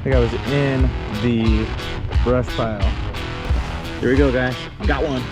think I was in the brush pile. Here we go, guys. Got one.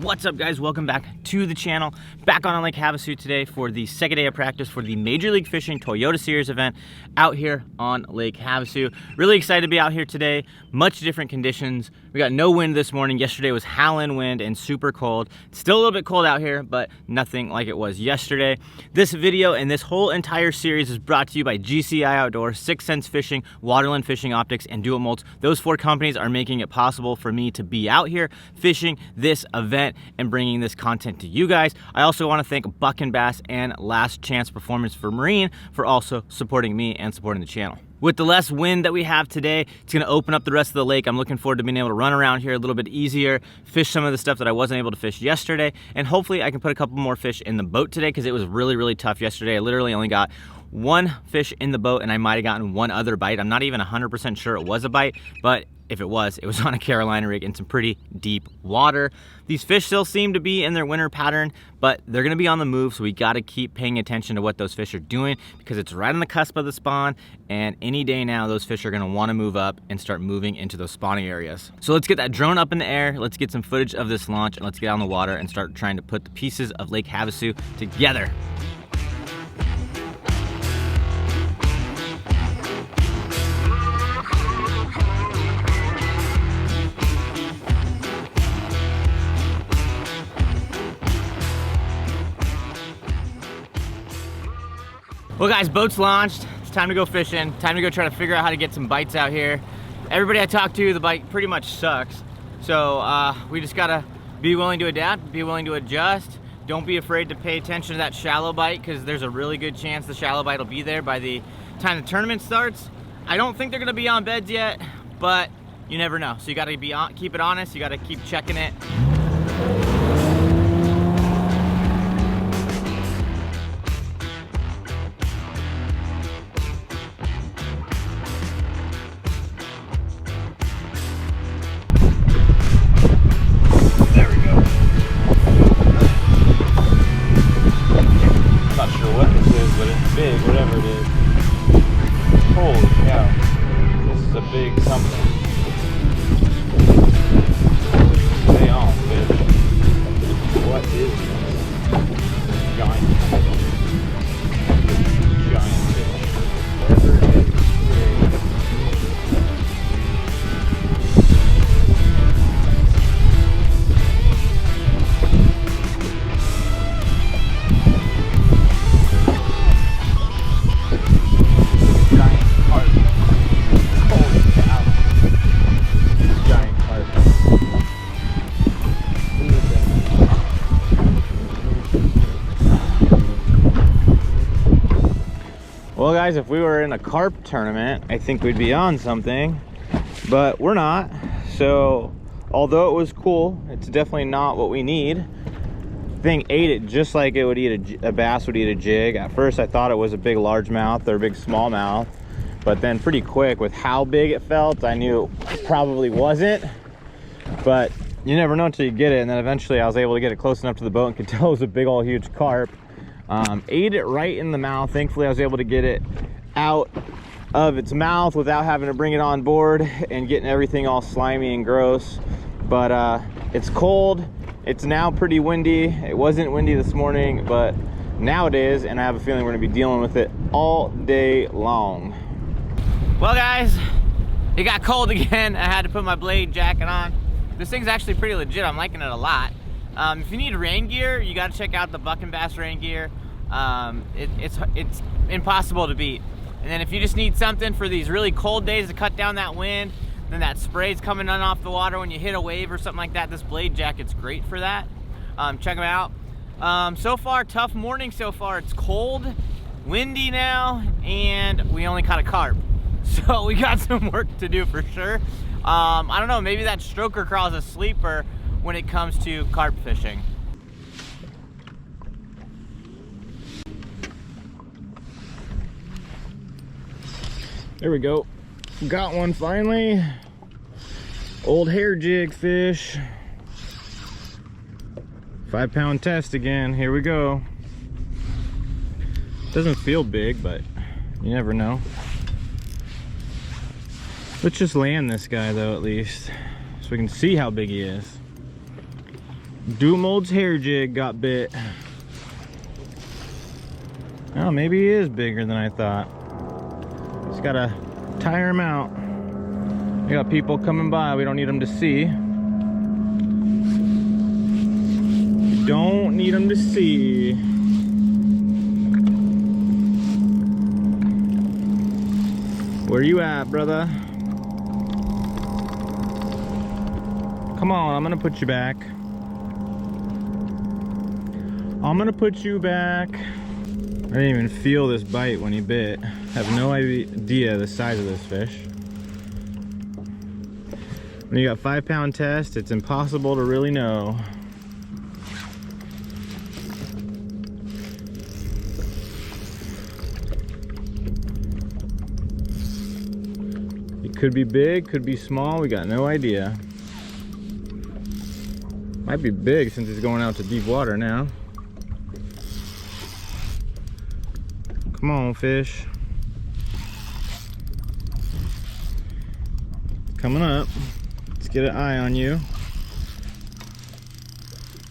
What's up, guys? Welcome back to the channel. Back on Lake Havasu today for the second day of practice for the Major League Fishing Toyota Series event out here on Lake Havasu. Really excited to be out here today. Much different conditions. We got no wind this morning. Yesterday was howling wind and super cold. It's still a little bit cold out here, but nothing like it was yesterday. This video and this whole entire series is brought to you by GCI Outdoors, 6 Sense Fishing, Waterland Fishing Optics, and Dual Molts. Those 4 companies are making it possible for me to be out here fishing this event and bringing this content to you guys. I also want to thank Buck and Bass and Last Chance Performance for Marine for also supporting me and supporting the channel. With the less wind that we have today, it's going to open up the rest of the lake. I'm looking forward to being able to run around here a little bit easier, fish some of the stuff that I wasn't able to fish yesterday, and hopefully I can put a couple more fish in the boat today because it was really tough yesterday. I literally only got 1 fish in the boat and I might have gotten 1 other bite. I'm not even 100% sure it was a bite, but if it was on a Carolina rig in some pretty deep water. These fish still seem to be in their winter pattern, but they're gonna be on the move, so we gotta keep paying attention to what those fish are doing because it's right on the cusp of the spawn, and any day now, those fish are gonna wanna move up and start moving into those spawning areas. So let's get that drone up in the air, let's get some footage of this launch, and let's get out on the water and start trying to put the pieces of Lake Havasu together. Well, guys, boat's launched. It's time to go fishing. Time to go try to figure out how to get some bites out here. Everybody I talk to, the bite pretty much sucks. So we just gotta be willing to adapt, be willing to adjust. Don't be afraid to pay attention to that shallow bite because there's a really good chance the shallow bite will be there by the time the tournament starts. I don't think they're gonna be on beds yet, but you never know. So you gotta keep it honest. You gotta keep checking it. Big, whatever it is. Holy cow. This is a big something. Stay on, fish. What is this? Giant fish. Whatever it is, well, guys, if we were in a carp tournament, I think we'd be on something, but we're not. So although it was cool, it's definitely not what we need. Thing ate it just like it would eat a bass would eat a jig. At first I thought it was a big largemouth or a big smallmouth, but then pretty quick with how big it felt, I knew it probably wasn't. But you never know until you get it, and then eventually I was able to get it close enough to the boat and could tell it was a big old huge carp. Ate it right in the mouth. Thankfully I was able to get it out of its mouth without having to bring it on board and getting everything all slimy and gross. But it's cold, it's now pretty windy. It wasn't windy this morning, but now it is, and I have a feeling we're gonna be dealing with it all day long. Well, guys, it got cold again. I had to put my blade jacket on. This thing's actually pretty legit. I'm liking it a lot. If you need rain gear, you got to check out the Buck and Bass rain gear. It's impossible to beat. And then if you just need something for these really cold days to cut down that wind, then that spray's coming on off the water when you hit a wave or something like that, this blade jacket's great for that. Check them out. So far, tough morning so far. It's cold, windy now, and we only caught a carp. So we got some work to do for sure. I don't know, maybe that stroker crawl's a sleeper when it comes to carp fishing. There we go. Got one finally. Old hair jig fish. 5-pound test again. Here we go. Doesn't feel big, but You never know. Let's just land this guy though, at least, so we can see how big he is. Dumold's hair jig got bit. Oh, maybe he is bigger than I thought. Just gotta tire him out. We got people coming by, we don't need them to see. We don't need them to see. Where you at, brother? Come on, I'm gonna put you back. I'm gonna put you back. I didn't even feel this bite when he bit. I have no idea the size of this fish. When you got 5-pound test, it's impossible to really know. It could be big, could be small, we got no idea. Might be big since he's going out to deep water now. Come on, fish. Coming up. Let's get an eye on you.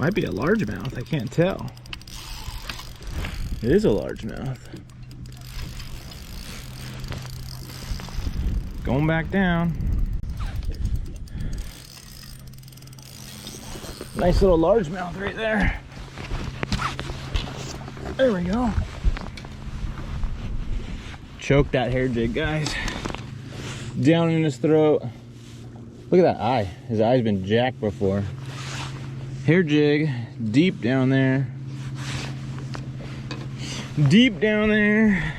Might be a largemouth, I can't tell. It is a largemouth. Going back down. Nice little largemouth right there. There we go. Choke that hair jig, guys. Down in his throat. Look at that eye. His eye's been jacked before. Hair jig, deep down there. Deep down there.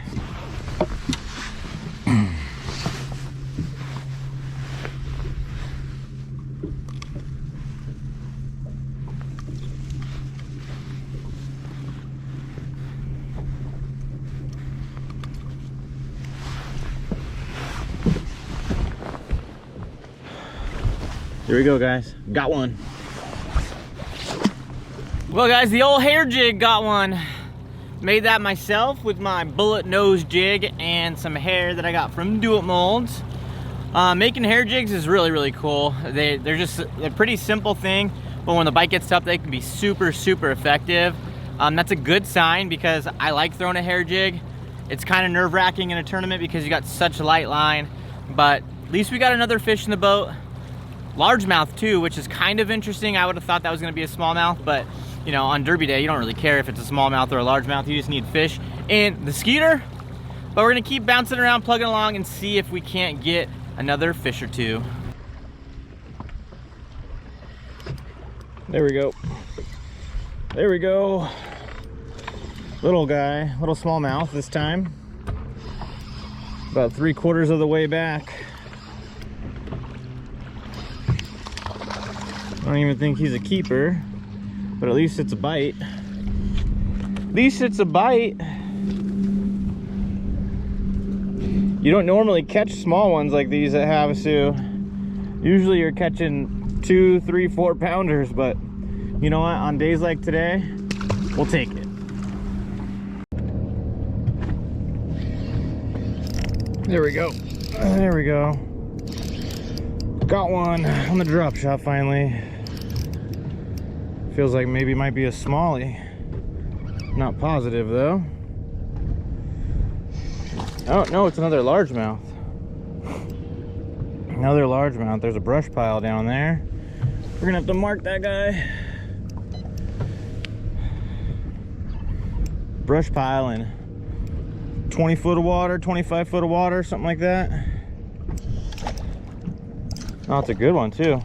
Here we go, guys. Got one. Well, guys, the old hair jig got one. Made that myself with my bullet nose jig and some hair that I got from Do It Molds. Making hair jigs is really, really cool. They're a pretty simple thing, but when the bite gets tough, they can be super, super effective. That's a good sign because I like throwing a hair jig. It's kind of nerve-wracking in a tournament because you got such a light line, but at least we got another fish in the boat. Largemouth too, which is kind of interesting. I would have thought that was going to be a smallmouth, but you know, on Derby Day, you don't really care if it's a smallmouth or a largemouth. You just need fish and the skeeter. But we're going to keep bouncing around, plugging along, and see if we can't get another fish or two. There we go. There we go. Little guy, little smallmouth this time. About 3/4 of the way back. I don't even think he's a keeper, but at least it's a bite. At least it's a bite. You don't normally catch small ones like these at Havasu. Usually you're catching 2, 3, 4 pounders, but you know what? On days like today, we'll take it. There we go. There we go. Got one on the drop shot finally. Feels like maybe might be a smallie. Not positive though. Oh no, it's another largemouth. Another largemouth. There's a brush pile down there. We're gonna have to mark that guy. Brush pile in 20 foot of water, 25 foot of water, something like that. Oh, it's a good one too.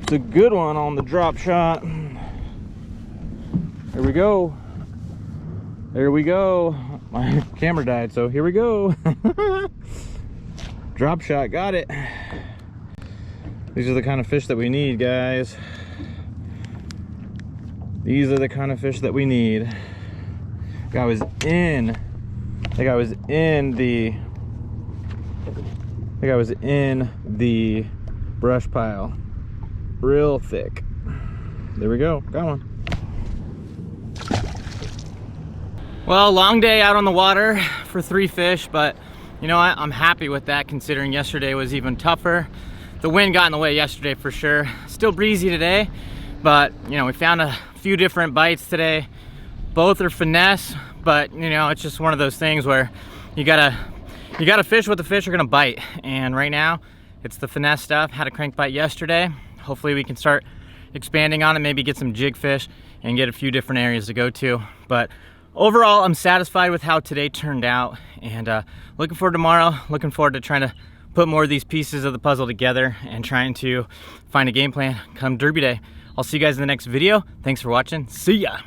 It's a good one on the drop shot. There we go. There we go. My camera died, so here we go. Drop shot, got it. These are the kind of fish that we need, guys. These are the kind of fish that we need. Guy was in. The guy was in the. The guy was in the brush pile. Real thick. There we go. Got one. Well, long day out on the water for 3 fish, but you know what? I'm happy with that considering yesterday was even tougher. The wind got in the way yesterday for sure. Still breezy today, but you know, we found a few different bites today. Both are finesse, but you know, it's just one of those things where you gotta fish what the fish are gonna bite. And right now, it's the finesse stuff. Had a crank bite yesterday. Hopefully we can start expanding on it, maybe get some jig fish and get a few different areas to go to. But overall, I'm satisfied with how today turned out, and looking forward to tomorrow. Looking forward to trying to put more of these pieces of the puzzle together and trying to find a game plan come Derby Day. I'll see you guys in the next video. Thanks for watching. See ya.